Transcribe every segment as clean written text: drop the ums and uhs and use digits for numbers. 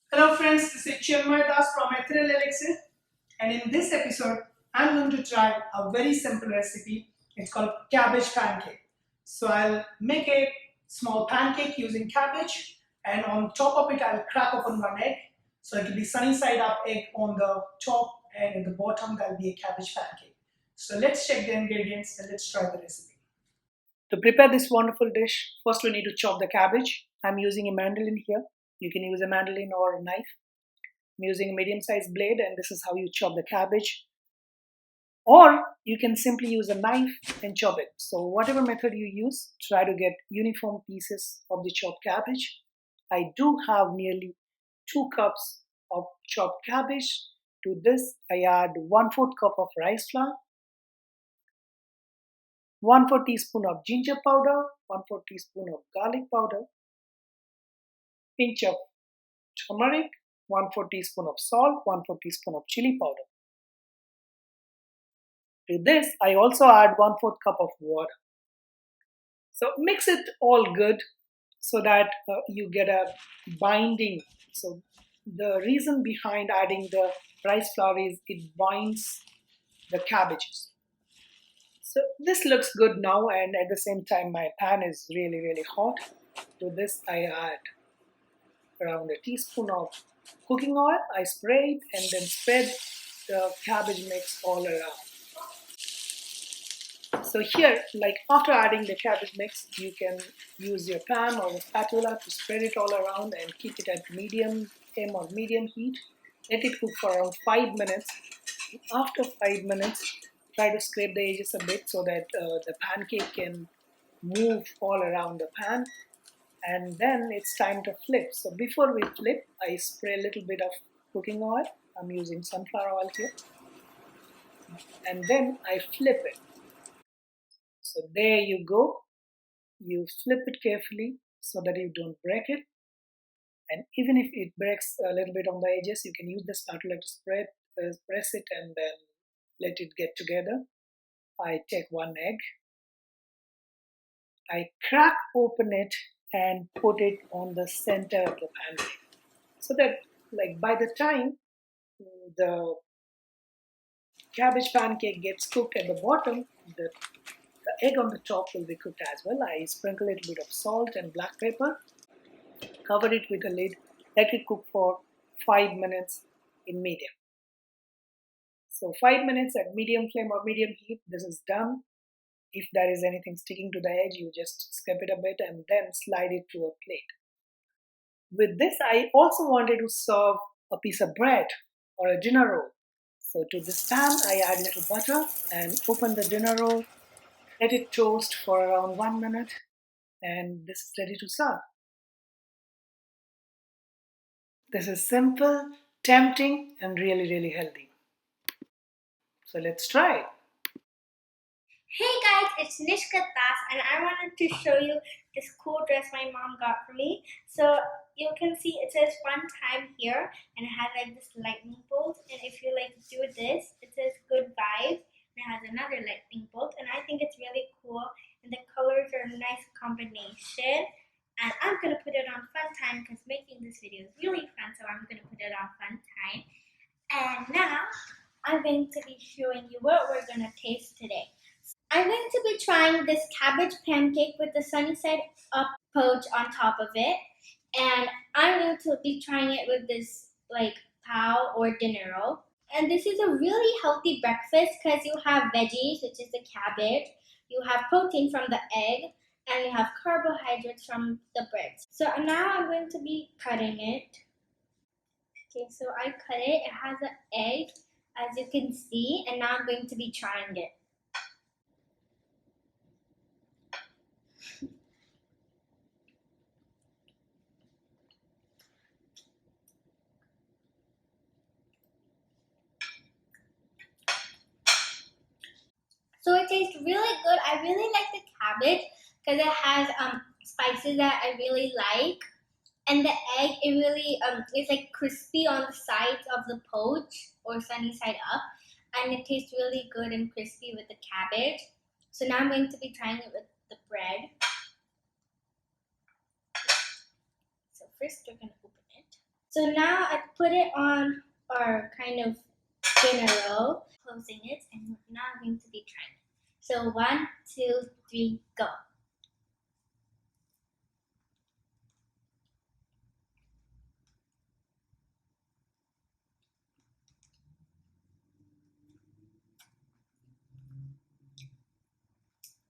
Hello friends, this is Chinmay Das from Ethereal Elixir, and in this episode I'm going to try a very simple recipe. It's called Cabbage Pancake. So I'll make a small pancake using cabbage, and on top of it I'll crack open one egg. So it will be sunny side up egg on the top, and at the bottom there'll be a cabbage pancake. So let's check the ingredients and let's try the recipe. To prepare this wonderful dish, first we need to chop the cabbage. I'm using a mandolin here. You can use a mandolin or a knife. I'm using a medium-sized blade, and this is how you chop the cabbage. Or you can simply use a knife and chop it. So whatever method you use, try to get uniform pieces of the chopped cabbage. I do have nearly 2 cups of chopped cabbage. To this, I add 1/4 cup of rice flour, 1/4 teaspoon of ginger powder, 1/4 teaspoon of garlic powder, pinch of turmeric, 1/4 teaspoon of salt, 1/4 teaspoon of chili powder. To this, I also add 1/4 cup of water. So mix it all good so that you get a binding. So the reason behind adding the rice flour is it binds the cabbages. So this looks good now, and at the same time my pan is really hot. To this I add around a teaspoon of cooking oil. I spray it and then spread the cabbage mix all around. So here, like after adding the cabbage mix, you can use your pan or a spatula to spread it all around and keep it at medium flame or medium heat. Let it cook for around 5 minutes. After 5 minutes, try to scrape the edges a bit so that the pancake can move all around the pan. And then it's time to flip. So before we flip, I spray a little bit of cooking oil. I'm using sunflower oil here. And then I flip it. So there you go. You flip it carefully so that you don't break it. And even if it breaks a little bit on the edges, you can use the spatula to press it and then let it get together. I take one egg. I crack open it and put it on the center of the pancake. So that like by the time the cabbage pancake gets cooked at the bottom, the egg on the top will be cooked as well. I sprinkle a little bit of salt and black pepper, cover it with a lid, let it cook for 5 minutes in medium. So 5 minutes at medium flame or medium heat, this is done. If there is anything sticking to the edge, you just scrape it a bit and then slide it to a plate. With this, I also wanted to serve a piece of bread or a dinner roll. So to this pan, I add a little butter and open the dinner roll. Let it toast for around 1 minute, and this is ready to serve. This is simple, tempting, and really healthy. So let's try it. Hey guys, it's Nishka Das, and I wanted to show you this cool dress my mom got for me. So you can see it says fun time here, and it has like this lightning bolt. And if you like do this, it says good vibes, and it has another lightning bolt. And I think it's really cool, and the colors are a nice combination. And I'm gonna put it on fun time because making this video is really fun, so I'm gonna put it on fun time. And now I'm going to be showing you what we're gonna taste today. I'm going to be trying this cabbage pancake with the sunny side up poach on top of it. And I'm going to be trying it with this like pao or dinner roll. And this is a really healthy breakfast because you have veggies, which is the cabbage, you have protein from the egg, and you have carbohydrates from the breads. So now I'm going to be cutting it. Okay, so I cut it. It has an egg, as you can see, and now I'm going to be trying it. So it tastes really good. I really like the cabbage because it has spices that I really like, and the egg it really is like crispy on the sides of the poach or sunny side up, and it tastes really good and crispy with the cabbage. So now I'm going to be trying it with the bread. So first we're gonna open it. So now I put it on our kind of spin a roll, closing it, and now I'm going to be trying it. So 1, 2, 3, go.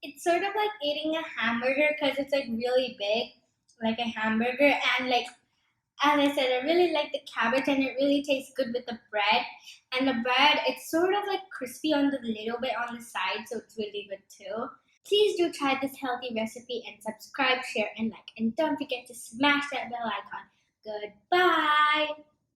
It's sort of like eating a hamburger because it's like really big, like a hamburger, and like as I said, I really like the cabbage and it really tastes good with the bread. And the bread, it's sort of like crispy on the little bit on the side, so it's really good too. Please do try this healthy recipe and subscribe, share, and like. And don't forget to smash that bell icon. Goodbye!